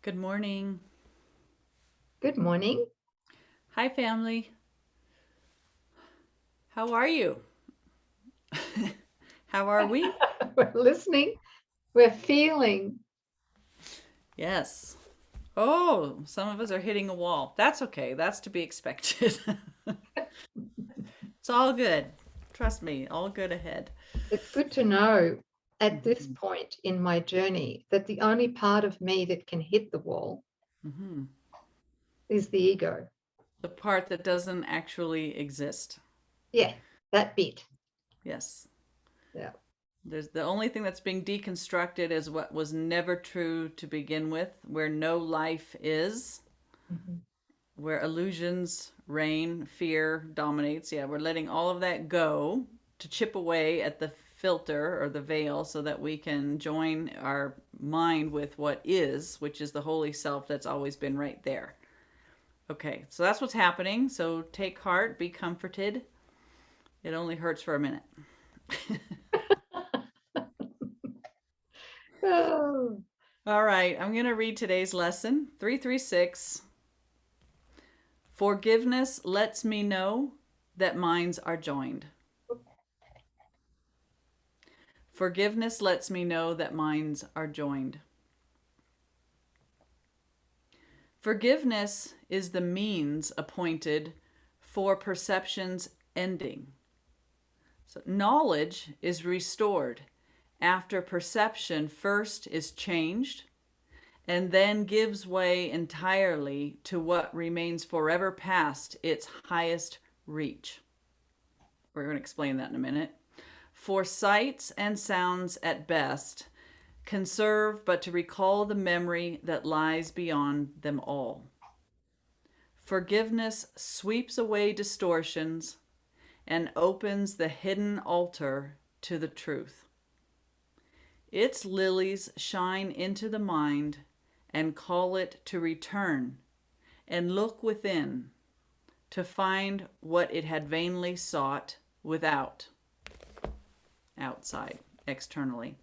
Good morning. Good morning. Hi, family. How are you? How are we? We're listening. We're feeling. Yes. Oh, some of us are hitting a wall. That's okay. That's to be expected. It's all good. Trust me, all good ahead. It's good to know at this Mhm. point in my journey that the only part of me that can hit the wall Mhm. is the ego. The part that doesn't actually exist. Yeah, that bit. Yes. Yeah. There's the only thing that's being deconstructed is what was never true to begin with, where no life is, Mhm. where illusions reign, fear dominates. Yeah, we're letting all of that go to chip away at the filter or the veil so that we can join our mind with what is, which is the holy self that's always been right there. Okay, so that's what's happening. So take heart, be comforted. It only hurts for a minute. Oh, All right, I'm going to read today's lesson 336. Forgiveness lets me know that minds are joined. Forgiveness lets me know that minds are joined. Forgiveness is the means appointed for perception's ending. So knowledge is restored after perception first is changed and then gives way entirely to what remains forever past its highest reach. We're going to explain that in a minute. For sights and sounds at best can serve but to recall the memory that lies beyond them all. Forgiveness sweeps away distortions and opens the hidden altar to the truth. Its lilies shine into the mind and call it to return and look within to find what it had vainly sought without, outside, externally.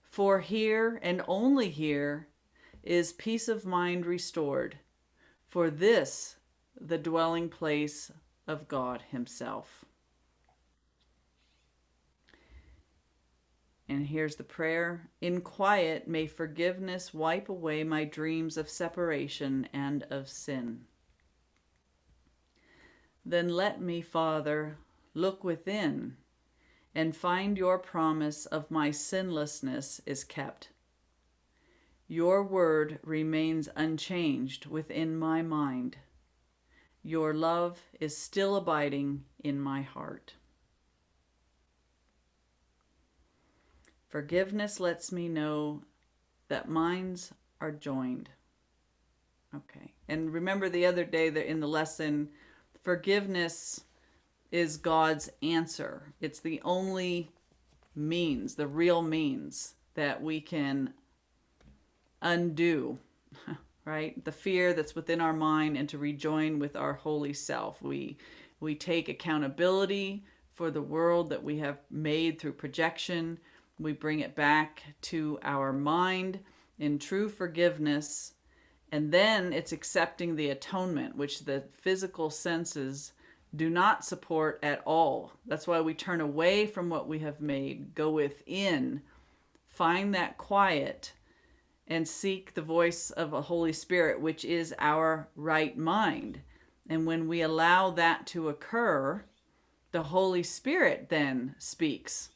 For here and only here is peace of mind restored, for this the dwelling place of God Himself. And here's the prayer. In quiet, may forgiveness wipe away my dreams of separation and of sin. Then let me, Father, look within and find your promise of my sinlessness is kept. Your word remains unchanged within my mind. Your love is still abiding in my heart. Forgiveness lets me know that minds are joined. Okay. And remember the other day that in the lesson, forgiveness is God's answer. It's the only means, the real means that we can undo, right? The fear that's within our mind and to rejoin with our holy self. We take accountability for the world that we have made through projection. We bring it back to our mind in true forgiveness. And then it's accepting the atonement, which the physical senses do not support at all. That's why we turn away from what we have made, go within, find that quiet, and seek the voice of a Holy Spirit, which is our right mind. And when we allow that to occur, the Holy Spirit then speaks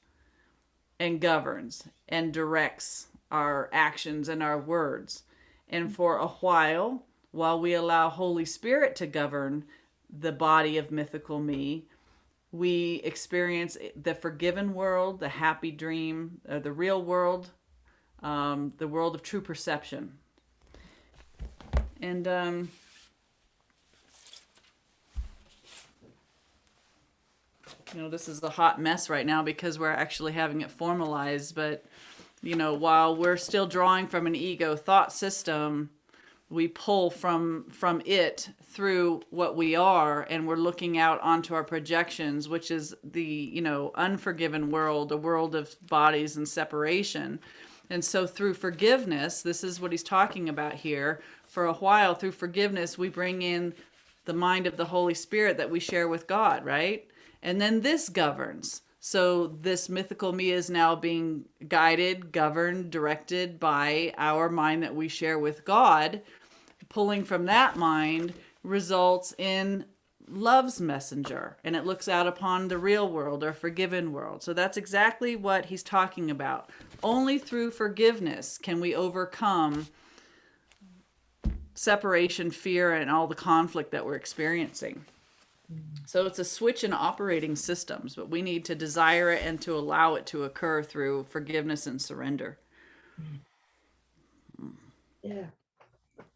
and governs and directs our actions and our words. And for a while we allow Holy Spirit to govern the body of mythical me, we experience the forgiven world, the happy dream, the real world, the world of true perception. And this is a hot mess right now because we're actually having it formalized. But while we're still drawing from an ego thought system, we pull from it through what we are, and we're looking out onto our projections, which is the unforgiven world, a world of bodies and separation. And so through forgiveness, this is what he's talking about here. For a while, through forgiveness, we bring in the mind of the Holy Spirit that we share with God, right? And then this governs. So this mythical me is now being guided, governed, directed by our mind that we share with God. Pulling from that mind results in love's messenger, and it looks out upon the real world or forgiven world. So that's exactly what he's talking about. Only through forgiveness can we overcome separation, fear, and all the conflict that we're experiencing. So it's a switch in operating systems, but we need to desire it and to allow it to occur through forgiveness and surrender. Yeah.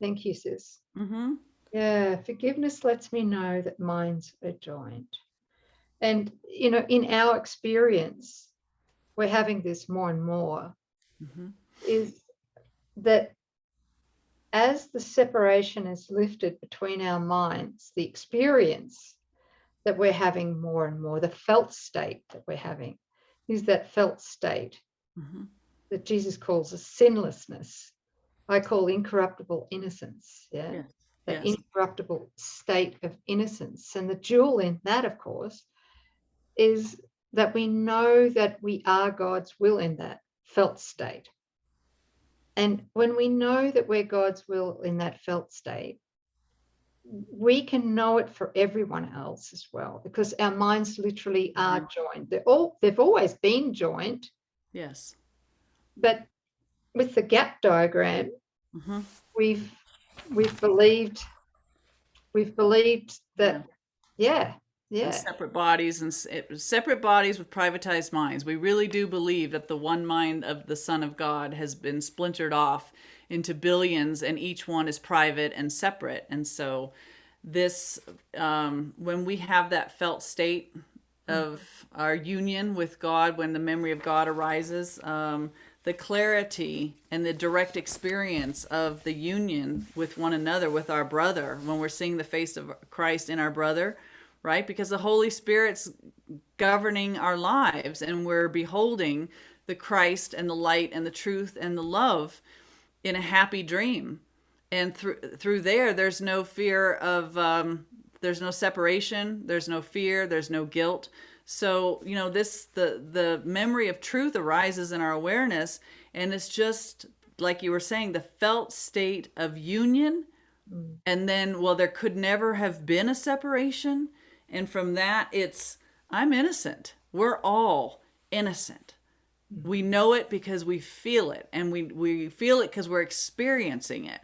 Thank you, sis. Mm-hmm. Yeah, forgiveness lets me know that minds are joined. And, you know, in our experience, we're having this more and more, is that as the separation is lifted between our minds, the experience that we're having more and more, the felt state that we're having, is that felt state that Jesus calls a sinlessness. I call incorruptible innocence. Yeah. Yes. That Yes. incorruptible state of innocence. And the jewel in that, of course, is that we know that we are God's will in that felt state. And when we know that we're God's will in that felt state, we can know it for everyone else as well, because our minds literally are joined. They've always been joined. Yes. But with the gap diagram, we've believed that, yeah. And separate bodies and separate bodies with privatized minds. We really do believe that the one mind of the Son of God has been splintered off into billions, and each one is private and separate. And so this, when we have that felt state of our union with God, when the memory of God arises, the clarity and the direct experience of the union with one another, with our brother, when we're seeing the face of Christ in our brother, right? Because the Holy Spirit's governing our lives, and we're beholding the Christ and the light and the truth and the love in a happy dream. And through there's no fear of, there's no separation, there's no fear, there's no guilt. So, you know, the memory of truth arises in our awareness, and it's just like you were saying, the felt state of union. And then, well, there could never have been a separation. And from that, I'm innocent. We're all innocent. We know it because we feel it, and we feel it because we're experiencing it.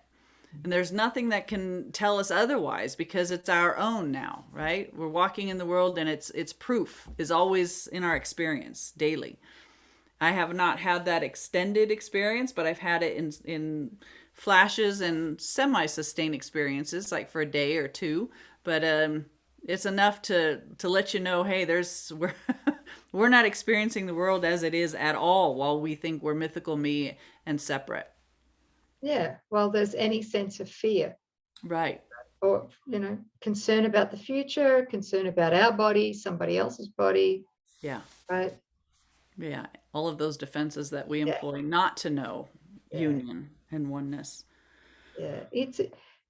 And there's nothing that can tell us otherwise, because it's our own now, right? We're walking in the world, and it's proof is always in our experience daily. I have not had that extended experience, but I've had it in flashes and semi-sustained experiences, like for a day or two. But it's enough to let you know, hey, we're not experiencing the world as it is at all, while we think we're mythical me and separate. Yeah, well, there's any sense of fear. Right. Or, you know, concern about the future, concern about our body, somebody else's body. Yeah. Right. Yeah. All of those defenses that we employ not to know union and oneness. Yeah.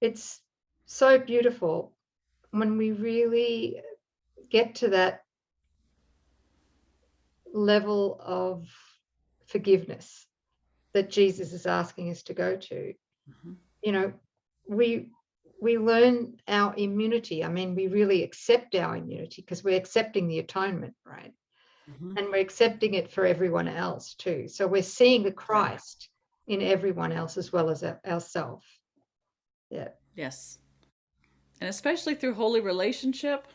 It's so beautiful when we really get to that level of forgiveness that Jesus is asking us to go to. You know, we learn our immunity. I mean, we really accept our immunity, because we're accepting the atonement, right? And we're accepting it for everyone else too. So we're seeing the Christ in everyone else as well as ourselves. Yeah. Yes. And especially through holy relationship,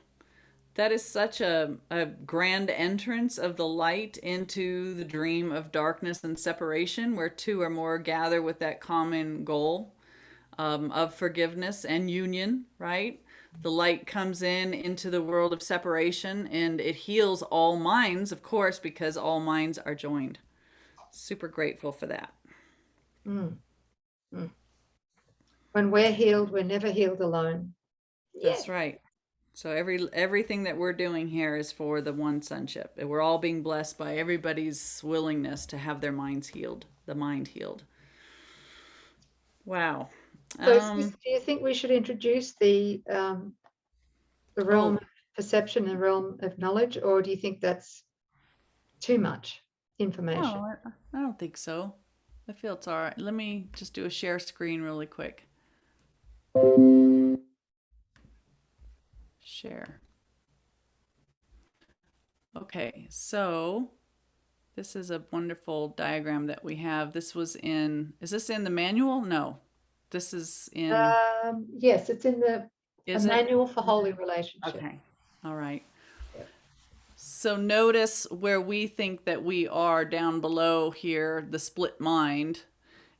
that is such a grand entrance of the light into the dream of darkness and separation, where two or more gather with that common goal of forgiveness and union, right? The light comes into the world of separation, and it heals all minds, of course, because all minds are joined. Super grateful for that. Mm. When we're healed, we're never healed alone. That's right. So everything that we're doing here is for the one sonship. We're all being blessed by everybody's willingness to have their minds healed, the mind healed. Wow. So, do you think we should introduce the realm of perception and realm of knowledge, or do you think that's too much information? No, I don't think so. I feel it's all right. Let me just do a share screen really quick. Share. Okay, so this is a wonderful diagram that we have. This was in, is this in the manual? No, this is in. Yes, it's in the manual for holy relationship. Okay, all right. So notice where we think that we are down below here, the split mind.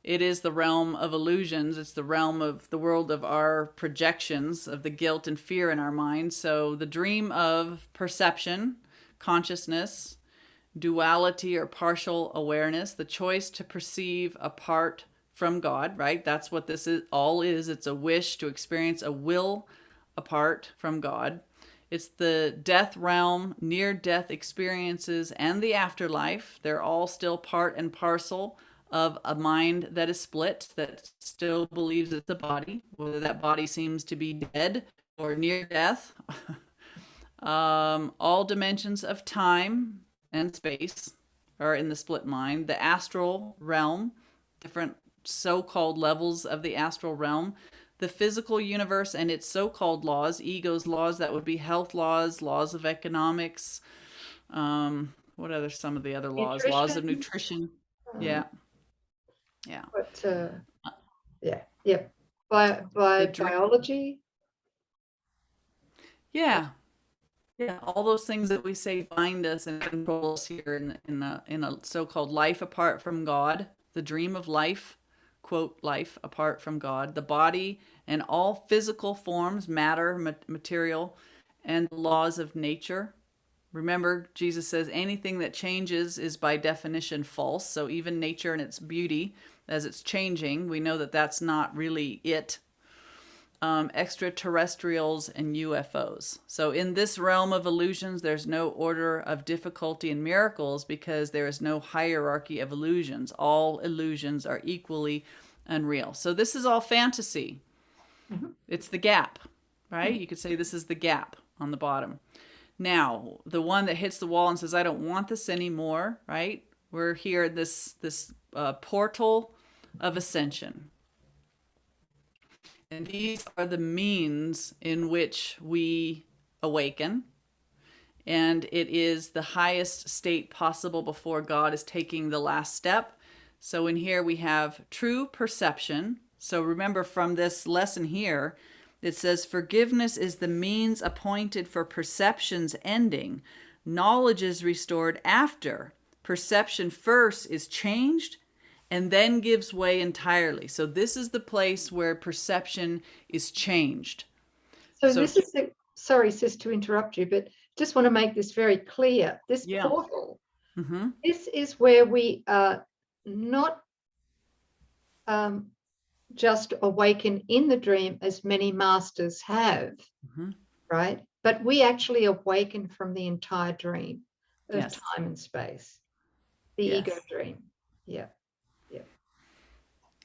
It is the realm of illusions. It's the realm of the world of our projections, of the guilt and fear in our mind. So the dream of perception, consciousness, duality or partial awareness, the choice to perceive apart from God, right? That's what this is all is. It's a wish to experience a will apart from God. It's the death realm, near-death experiences, and the afterlife. They're all still part and parcel of a mind that is split, that still believes it's a body, whether that body seems to be dead or near death. All dimensions of time and space are in the split mind. The astral realm, different so-called levels of the astral realm. The physical universe and its so-called laws, ego's laws, that would be health laws, laws of economics. What are some of the other laws? Nutrition. Laws of nutrition. Yeah. But yeah. By biology. Yeah. All those things that we say bind us and control us here in a so-called life apart from God, the dream of life. Quote, life apart from God, the body and all physical forms, matter, material, and the laws of nature. Remember, Jesus says anything that changes is by definition false. So even nature and its beauty, as it's changing, we know that that's not really it. Extraterrestrials and UFOs. So in this realm of illusions, there's no order of difficulty in miracles because there is no hierarchy of illusions. All illusions are equally unreal. So this is all fantasy. Mm-hmm. It's the gap, right? Mm-hmm. You could say this is the gap on the bottom. Now, the one that hits the wall and says, I don't want this anymore, right? We're here at this portal of ascension. And these are the means in which we awaken. And it is the highest state possible before God is taking the last step. So in here we have true perception. So remember from this lesson here, it says forgiveness is the means appointed for perception's ending. Knowledge is restored after. Perception first is changed and then gives way entirely. So this is the place where perception is changed. So this is the, sorry, sis, to interrupt you, but just want to make this very clear. This portal, this is where we are not just awaken in the dream as many masters have, right? But we actually awaken from the entire dream of time and space, the ego dream. Yeah.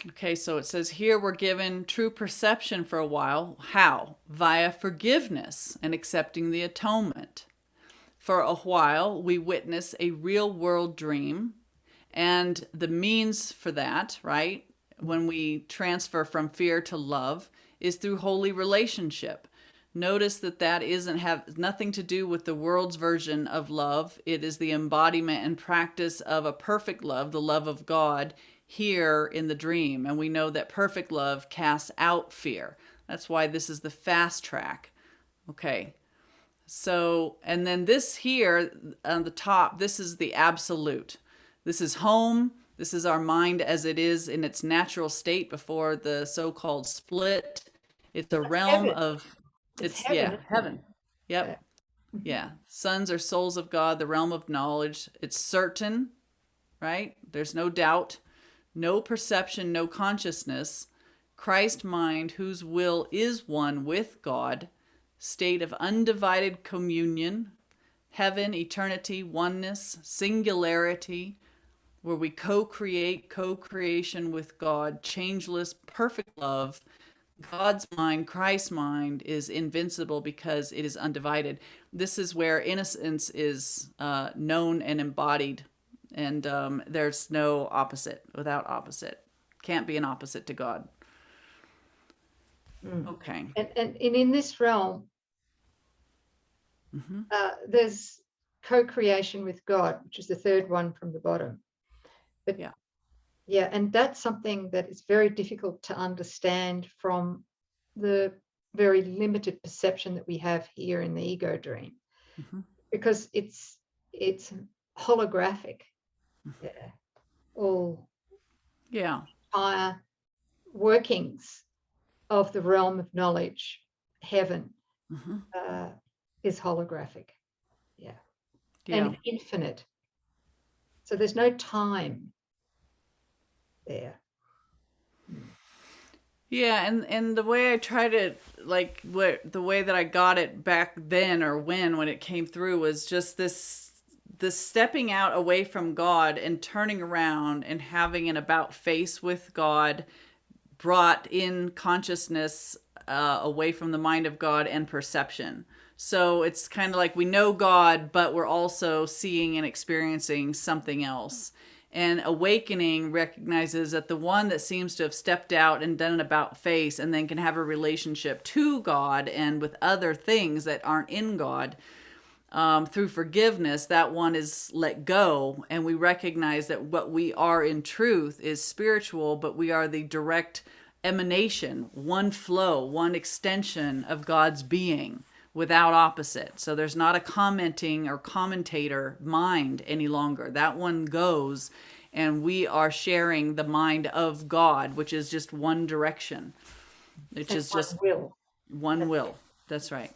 Okay, so it says here we're given true perception for a while. How? Via forgiveness and accepting the atonement. For a while, we witness a real world dream, and the means for that, right, when we transfer from fear to love, is through holy relationship. Notice that isn't have nothing to do with the world's version of love. It is the embodiment and practice of a perfect love, the love of God, here in the dream. And we know that perfect love casts out fear. That's why this is the fast track. Okay. So, and then this here on the top, this is the absolute. This is home. This is our mind as it is in its natural state before the so-called split. It's a realm of, it's heaven. Yep. Yeah. Sons are souls of God, the realm of knowledge. It's certain, right? There's no doubt. No perception, no consciousness, Christ mind whose will is one with God, state of undivided communion, heaven, eternity, oneness, singularity, where we co-create, co-creation with God, changeless, perfect love. God's mind, Christ's mind, is invincible because it is undivided. This is where innocence is known and embodied, and there's no opposite without opposite. Can't be an opposite to God. Okay. And in this realm, there's co-creation with God, which is the third one from the bottom. But yeah, and that's something that is very difficult to understand from the very limited perception that we have here in the ego dream, because it's holographic. All higher workings of the realm of knowledge, heaven, is holographic. And infinite. So there's no time there. Yeah, and the way I try to, like, the way that I got it back then, or when it came through, was just this stepping out away from God and turning around and having an about face with God brought in consciousness away from the mind of God and perception. So it's kind of like we know God, but we're also seeing and experiencing something else. And awakening recognizes that the one that seems to have stepped out and done an about face and then can have a relationship to God and with other things that aren't in God, through forgiveness, that one is let go. And we recognize that what we are in truth is spiritual, but we are the direct emanation, one flow, one extension of God's being without opposite. So there's not a commenting or commentator mind any longer. That one goes, and we are sharing the mind of God, which is just one direction. Which is just one will. That's right.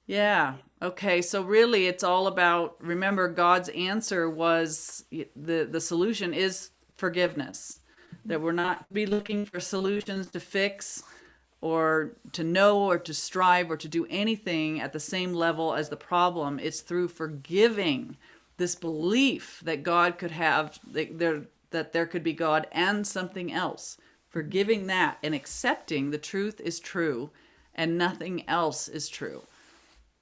Yeah. Okay. So really it's all about, remember, God's answer was, the solution is forgiveness. That we're not be looking for solutions to fix or to know or to strive or to do anything at the same level as the problem. It's through forgiving this belief that God could have, that there could be God and something else. Forgiving that and accepting the truth is true and nothing else is true.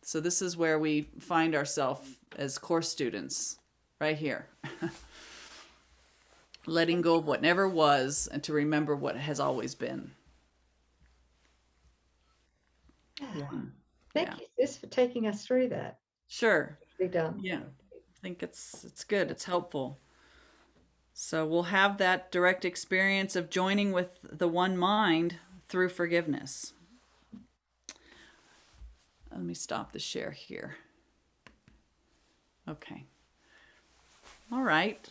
So this is where we find ourselves as course students, right here. Letting go of what never was and to remember what has always been. Thank you, sis, for taking us through that. Sure. Done. Yeah. I think it's good. It's helpful. So we'll have that direct experience of joining with the one mind through forgiveness. Let me stop the share here. Okay. All right.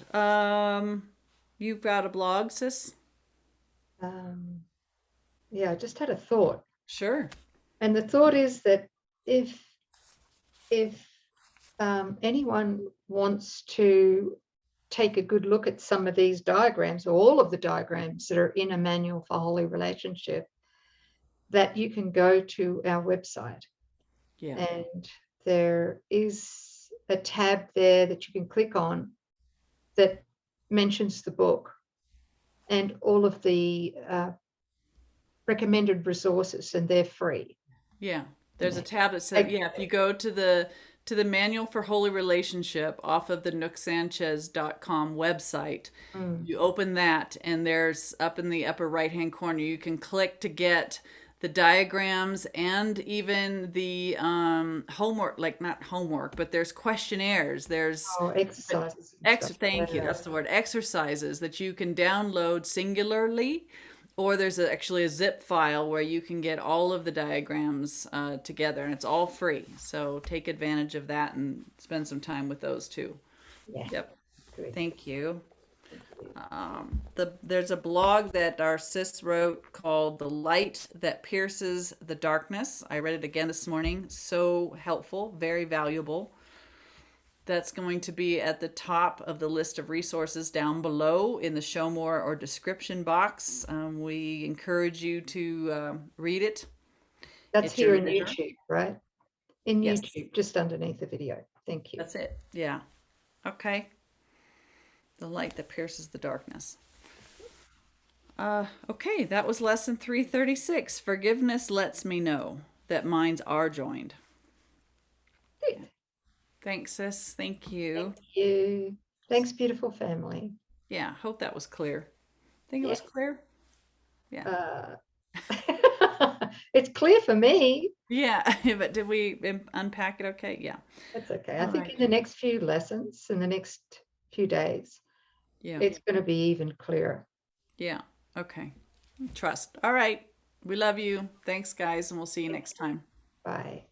You've got a blog, sis? Yeah, I just had a thought. Sure. And the thought is that if anyone wants to take a good look at some of these diagrams, or all of the diagrams that are in a manual for holy relationship, that you can go to our website. And there is a tab there that you can click on that mentions the book and all of the recommended resources, and they're free. Yeah, there's a tab that says, if you go to the manual for holy relationship off of the nouksanchez.com website, you open that, and there's up in the upper right hand corner, you can click to get the diagrams and even the homework, like not homework, but there's questionnaires, there's exercises. Thank you, that's the word, exercises that you can download singularly, or there's actually a zip file where you can get all of the diagrams together, and it's all free. So take advantage of that and spend some time with those too. Yep. Good. Thank you. There's a blog that our sis wrote called The Light That Pierces the Darkness. I read it again this morning. So helpful, very valuable. That's going to be at the top of the list of resources down below in the show more or description box. We encourage you to read it That's It's your here in mirror. YouTube, right? In Yes. YouTube, just underneath the video. Thank you. That's it. Yeah. Okay. The light that pierces the darkness. Okay, that was lesson 336. Forgiveness lets me know that minds are joined. Good. Thanks, sis. Thank you. Thank you. Thanks, beautiful family. Yeah, hope that was clear. Think it Yeah. was clear? Yeah. It's clear for me. Yeah, but did we unpack it okay? Yeah. That's okay. I All think right. in the next few lessons, in the next few days, Yeah. it's going to be even clearer. Yeah. Okay. Trust. All right. We love you. Thanks, guys, and we'll see you next time. Bye.